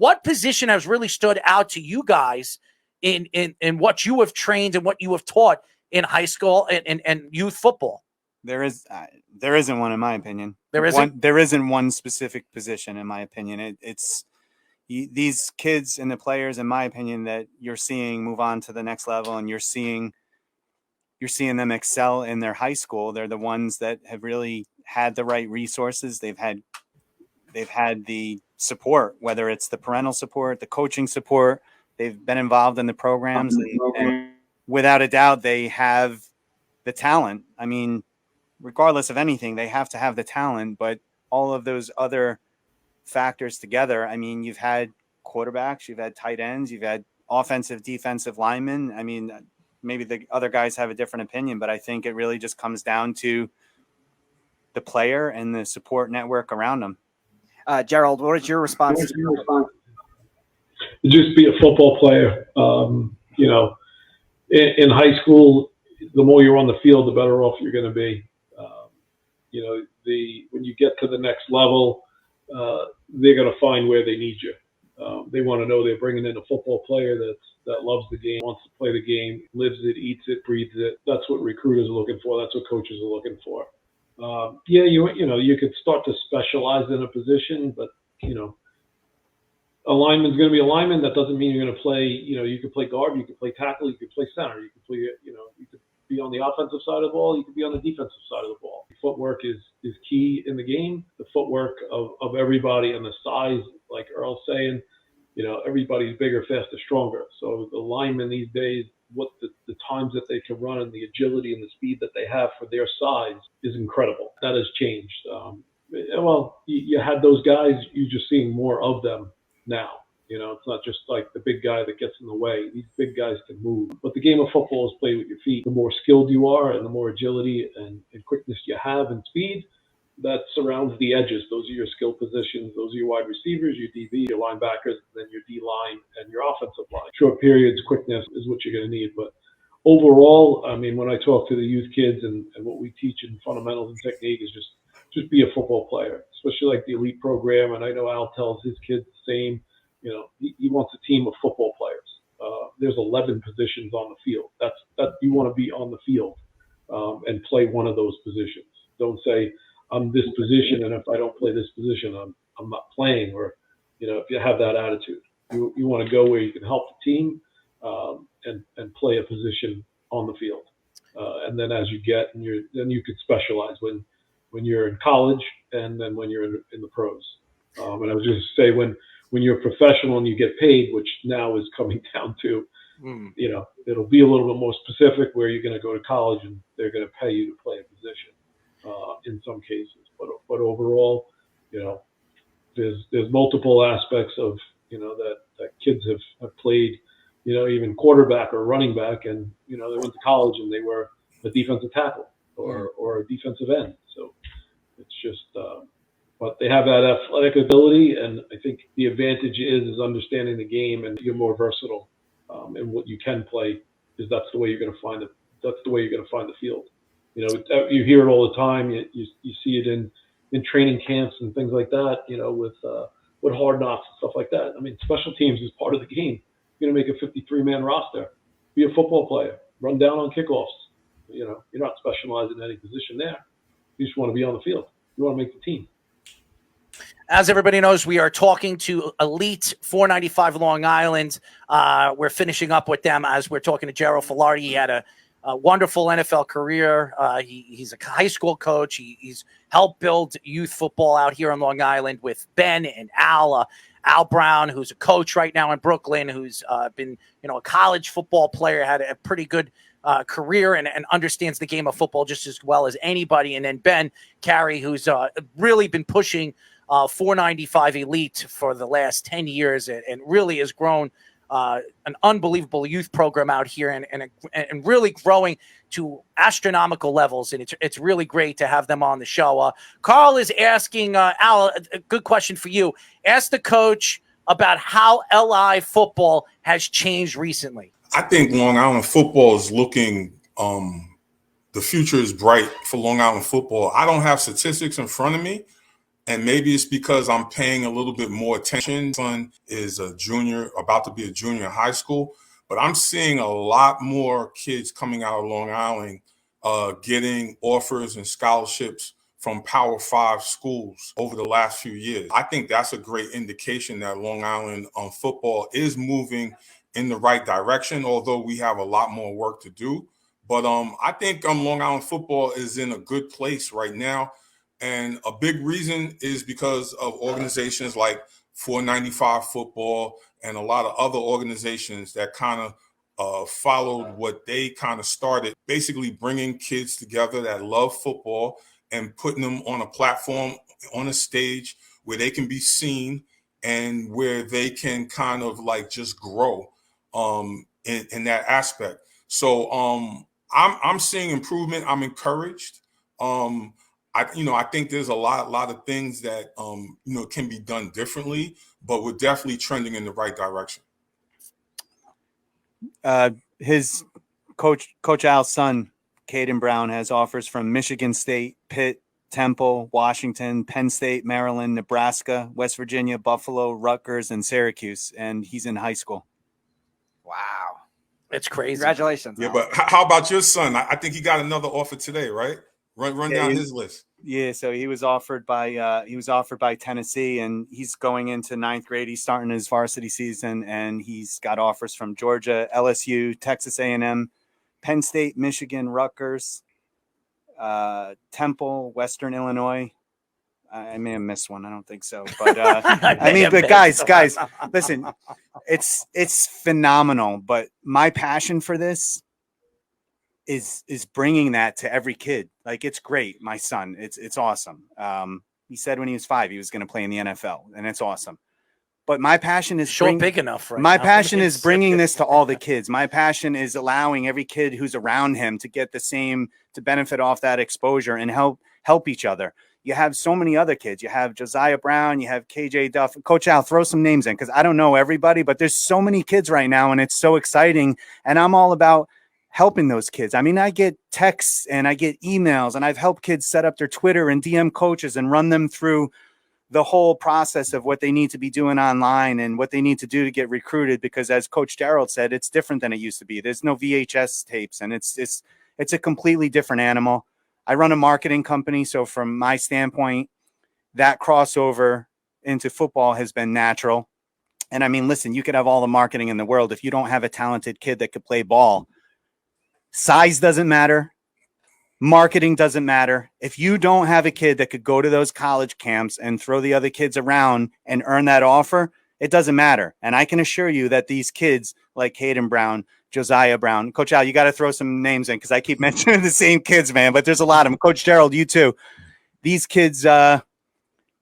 what position has really stood out to you guys in what you have trained and what you have taught in high school and youth football? There isn't one, in my opinion. There isn't one specific position, in my opinion. It's these kids and the players, in my opinion, that you're seeing move on to the next level, and you're seeing them excel in their high school. They're the ones that have really had the right resources. They've had the support, whether it's the parental support, the coaching support. They've been involved in the programs, and without a doubt, they have the talent. I mean, regardless of anything, they have to have the talent, but all of those other factors together, I mean, you've had quarterbacks, you've had tight ends, you've had offensive, defensive linemen. I mean, maybe the other guys have a different opinion, but I think it really just comes down to the player and the support network around them. Gerald, what is your response? Just be a football player. In high school, the more you're on the field, the better off you're going to be. When you get to the next level, they're going to find where they need you. They want to know they're bringing in a football player that loves the game, wants to play the game, lives it, eats it, breathes it. That's what recruiters are looking for. That's what coaches are looking for. You could start to specialize in a position, but a lineman's going to be a lineman. That doesn't mean you're going to play. You could play guard, you could play tackle, you could play center, you could play. You could be on the offensive side of the ball, you could be on the defensive side of the ball. Footwork is key in the game. The footwork of everybody and the size, like Earl's saying, everybody's bigger, faster, stronger. So the linemen these days, what the times that they can run and the agility and the speed that they have for their size is incredible. That has changed. You had those guys, you're just seeing more of them now. It's not just like the big guy that gets in the way. These big guys can move. But the game of football is played with your feet. The more skilled you are and the more agility and quickness you have and speed, that surrounds the edges. Those are your skill positions. Those are your wide receivers, your DB, your linebackers, then your D-line and your offensive line. Short periods, quickness is what you're going to need. But overall, I mean, when I talk to the youth kids and what we teach in fundamentals and technique is just be a football player, especially like the elite program. And I know Al tells his kids the same. He wants a team of football players. There's 11 positions on the field. That you want to be on the field and play one of those positions. Don't say I'm this position, and if I don't play this position, I'm not playing. Or if you have that attitude, you want to go where you can help the team and play a position on the field. And then as you get, then you could specialize when you're in college and then when you're in the pros. And I was just say when you're a professional and you get paid, which now is coming down to, it'll be a little bit more specific where you're going to go to college and they're going to pay you to play a position in some cases. But overall, there's multiple aspects of, that kids have played, even quarterback or running back, and, they went to college and they were a defensive tackle or a defensive end. So it's just, but they have that athletic ability, and I think the advantage is understanding the game, and you're more versatile in what you can play. Is that's the way you're going to find it. That's the way you're going to find the field. You hear it all the time. You see it in training camps and things like that. With hard knocks and stuff like that. I mean, special teams is part of the game. You're going to make a 53-man roster. Be a football player. Run down on kickoffs. You're not specializing in any position there. You just want to be on the field. You want to make the team. As everybody knows, we are talking to Elite 495 Long Island. We're finishing up with them as we're talking to Gerald Filardi. He had a wonderful NFL career. He's a high school coach. He's helped build youth football out here on Long Island with Ben and Al Brown, who's a coach right now in Brooklyn, who's been a college football player, had a pretty good career and understands the game of football just as well as anybody. And then Ben Carey, who's really been pushing 495 Elite for the last 10 years and really has grown an unbelievable youth program out here and really growing to astronomical levels. And it's really great to have them on the show. Carl is asking, Al, a good question for you. Ask the coach about how LI football has changed recently. I think Long Island football is looking, the future is bright for Long Island football. I don't have statistics in front of me, And maybe it's because I'm paying a little bit more attention. My son is a junior, about to be a junior in high school, but I'm seeing a lot more kids coming out of Long Island getting offers and scholarships from Power 5 schools over the last few years. I think that's a great indication that Long Island football is moving in the right direction, although we have a lot more work to do. But I think Long Island football is in a good place right now. And a big reason is because of organizations like 495 Football and a lot of other organizations that kind of followed what they kind of started, basically bringing kids together that love football and putting them on a platform, on a stage where they can be seen and where they can kind of like just grow in that aspect. So I'm seeing improvement. I'm encouraged. I think there's a lot of things that can be done differently, but we're definitely trending in the right direction. His Coach Al's son, Caden Brown, has offers from Michigan State, Pitt, Temple, Washington, Penn State, Maryland, Nebraska, West Virginia, Buffalo, Rutgers, and Syracuse, and he's in high school. Wow. It's crazy. Congratulations. Yeah, but how about your son? I think he got another offer today, right? Run down his list. Yeah, so he was offered by Tennessee, and he's going into 9th grade. He's starting his varsity season, and he's got offers from Georgia, LSU, Texas A&M, Penn State, Michigan, Rutgers, Temple, Western Illinois. I may have missed one. I don't think so, but but guys, listen, it's phenomenal. But my passion for this is bringing that to every kid. Like, it's great. My son, it's awesome. He said when he was 5 he was going to play in the NFL, and it's awesome. But my passion is big enough. Right my now. passion is bringing this to all the kids. My passion is allowing every kid who's around him to get to benefit off that exposure and help each other. You have so many other kids. You have Josiah Brown, you have KJ Duff. Coach Al, throw some names in because I don't know everybody, but there's so many kids right now, and it's so exciting. And I'm all about helping those kids. I mean, I get texts and I get emails, and I've helped kids set up their Twitter and DM coaches and run them through the whole process of what they need to be doing online and what they need to do to get recruited. Because as Coach Gerald said, it's different than it used to be. There's no VHS tapes, and it's a completely different animal. I run a marketing company, so from my standpoint, that crossover into football has been natural. And I mean, listen, you could have all the marketing in the world. If you don't have a talented kid that could play ball, size doesn't matter. Marketing doesn't matter. If you don't have a kid that could go to those college camps and throw the other kids around and earn that offer, it doesn't matter. And I can assure you that these kids like Caden Brown, Josiah Brown, Coach Al, you got to throw some names in because I keep mentioning the same kids, man, but there's a lot of them. Coach Gerald, you too. These kids are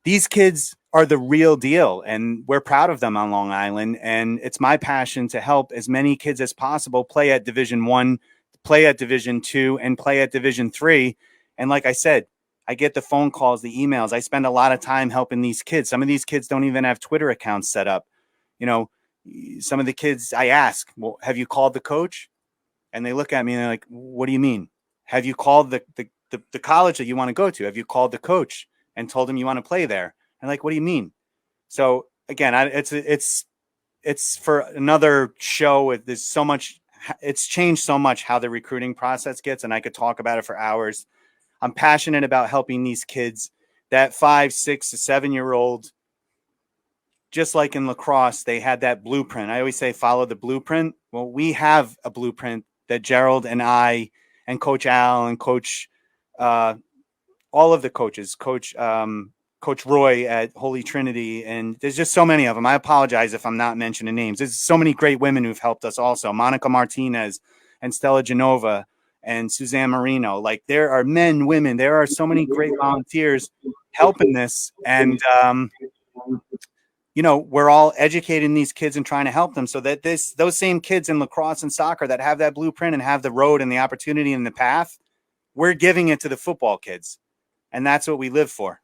the real deal, and we're proud of them on Long Island. And it's my passion to help as many kids as possible play at Division I, play at Division II, and play at Division III. And like I said, I get the phone calls, the emails. I spend a lot of time helping these kids. Some of these kids don't even have Twitter accounts set up. Some of the kids, I ask, well, have you called the coach? And they look at me and they're like, what do you mean? Have you called the college that you want to go to? Have you called the coach and told him you want to play there? And like, what do you mean? So again, it's for another show. There's so much, it's changed so much how the recruiting process gets, and I could talk about it for hours. I'm passionate about helping these kids, that 5, 6, 7-year-old. Just like in lacrosse, they had that blueprint. I always say, follow the blueprint. Well, we have a blueprint that Gerald and I and Coach Al and Coach, all of the coaches, Coach Roy at Holy Trinity. And there's just so many of them. I apologize if I'm not mentioning names. There's so many great women who've helped us also. Monica Martinez and Stella Genova and Suzanne Marino. Like, there are men, women. There are so many great volunteers helping this. And, we're all educating these kids and trying to help them so that those same kids in lacrosse and soccer that have that blueprint and have the road and the opportunity and the path, we're giving it to the football kids. And that's what we live for.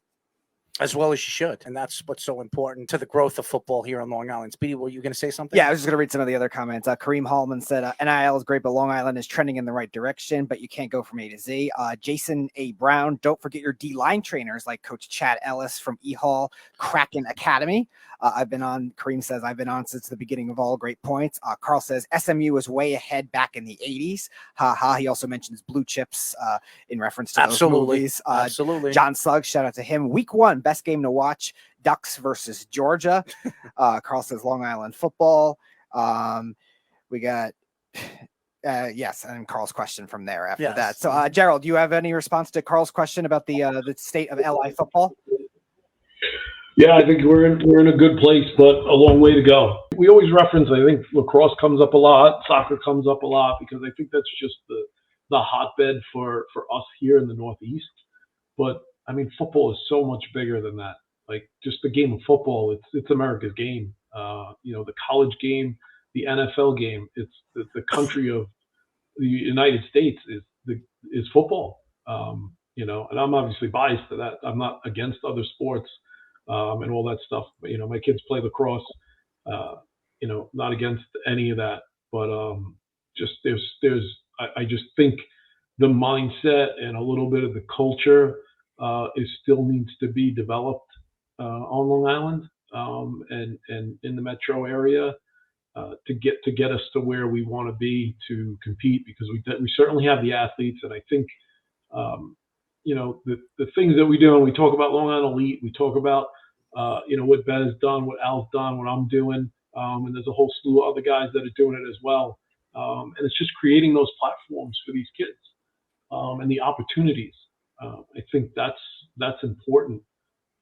As well as you should. And that's what's so important to the growth of football here on Long Island. Speedy, were you going to say something? Yeah, I was just going to read some of the other comments. Kareem Hallman said, NIL is great, but Long Island is trending in the right direction, but you can't go from A to Z. Jason A. Brown, don't forget your D-line trainers like Coach Chad Ellis from E-Hall Kraken Academy. Kareem says, I've been on since the beginning of all. Great points. Carl says, SMU was way ahead back in the 80s. He also mentions Blue Chips in reference to those movies. Absolutely. John Suggs, shout out to him. Week 1, best game to watch, Ducks versus Georgia. Carl says Long Island football. We got yes, and Carl's question from there after that. So Gerald, do you have any response to Carl's question about the state of LI football? Yeah, I think we're in a good place, but a long way to go. We always reference, I think lacrosse comes up a lot, soccer comes up a lot, because I think that's just the hotbed for us here in the Northeast. But I mean, football is so much bigger than that. Like just the game of football, it's America's game. The college game, the NFL game, it's the country of the United States is football. And I'm obviously biased to that. I'm not against other sports and all that stuff. But, my kids play lacrosse. Not against any of that. But I just think the mindset and a little bit of the culture still needs to be developed on Long Island and in the metro area to get us to where we want to be to compete, because we certainly have the athletes. And I think the things that we do, and we talk about Long Island Elite, we talk about what Ben has done, what Al's done, what I'm doing, and there's a whole slew of other guys that are doing it as well. And it's just creating those platforms for these kids and the opportunities. I think that's important.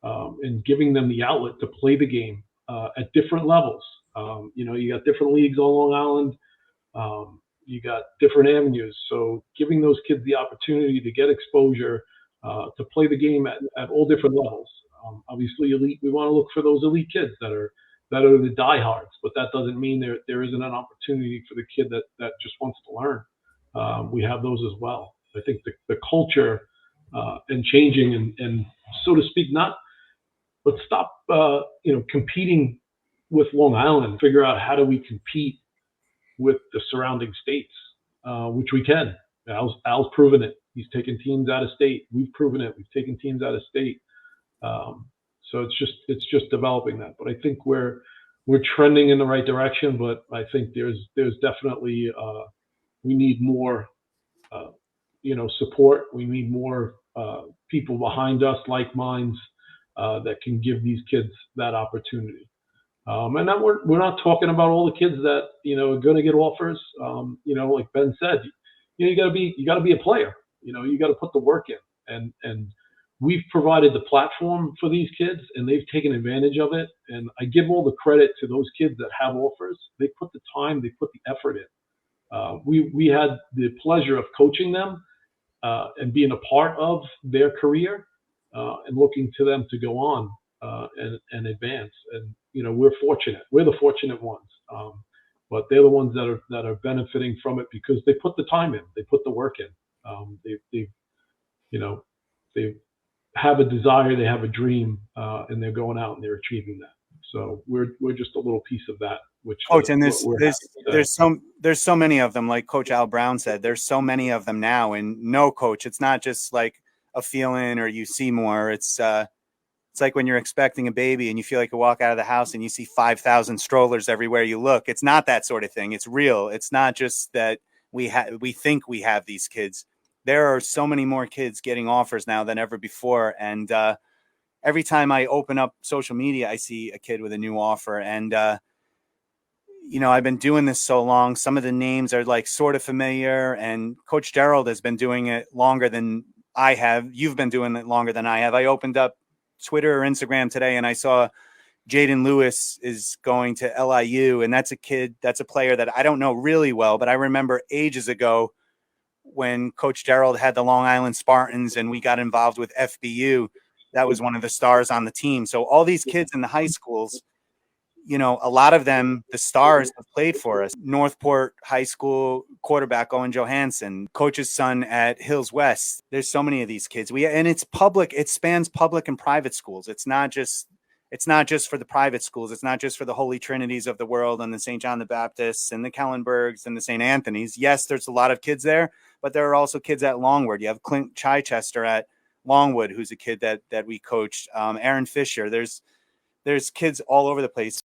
And giving them the outlet to play the game at different levels. You got different leagues on Long Island. You got different avenues. So giving those kids the opportunity to get exposure, to play the game at all different levels. Obviously, elite. We want to look for those elite kids that are the diehards, but that doesn't mean there isn't an opportunity for the kid that just wants to learn. We have those as well. I think the culture and changing and so to speak, let's stop, competing with Long Island. Figure out how do we compete with the surrounding states, which we can. Al's proven it. He's taken teams out of state. We've proven it. We've taken teams out of state. So it's just developing that. But I think we're trending in the right direction. But I think there's definitely we need more, support. We need more people behind us, like minds. That can give these kids that opportunity. And that we're not talking about all the kids that, are going to get offers. Like Ben said, you got to be a player, you got to put the work in, and we've provided the platform for these kids and they've taken advantage of it. And I give all the credit to those kids that have offers. They put the time, they put the effort in. We had the pleasure of coaching them and being a part of their career. And looking to them to go on and advance. And, we're fortunate. We're the fortunate ones. But they're the ones that are benefiting from it because they put the time in. They put the work in. They have a desire. They have a dream, and they're going out and they're achieving that. So we're just a little piece of that. Which Coach, and there's so many of them. Like Coach Al Brown said, there's so many of them now. And no, Coach, it's not just like a feeling or you see more. It's like when you're expecting a baby and you feel like you walk out of the house and you see 5,000 strollers everywhere you look. It's not that sort of thing. It's real. It's not just that we think we have these kids. There are so many more kids getting offers now than ever before. And every time I open up social media, I see a kid with a new offer. And I've been doing this so long. Some of the names are like sort of familiar, and Coach Gerald has been doing it longer than I have. You've been doing it longer than I have. I opened up Twitter or Instagram today and I saw Jaden Lewis is going to LIU. And that's a player that I don't know really well, but I remember ages ago when Coach Gerald had the Long Island Spartans and we got involved with FBU. That was one of the stars on the team. So all these kids in the high schools, you know, a lot of them, the stars have played for us. Northport High School quarterback Owen Johansson, coach's son at Hills West. There's so many of these kids. And it's public. It spans public and private schools. It's not just for the private schools. It's not just for the Holy Trinities of the world and the St. John the Baptists and the Kellenbergs and the St. Anthony's. Yes, there's a lot of kids there, but there are also kids at Longwood. You have Clint Chichester at Longwood, who's a kid that we coached. Aaron Fisher. There's kids all over the place.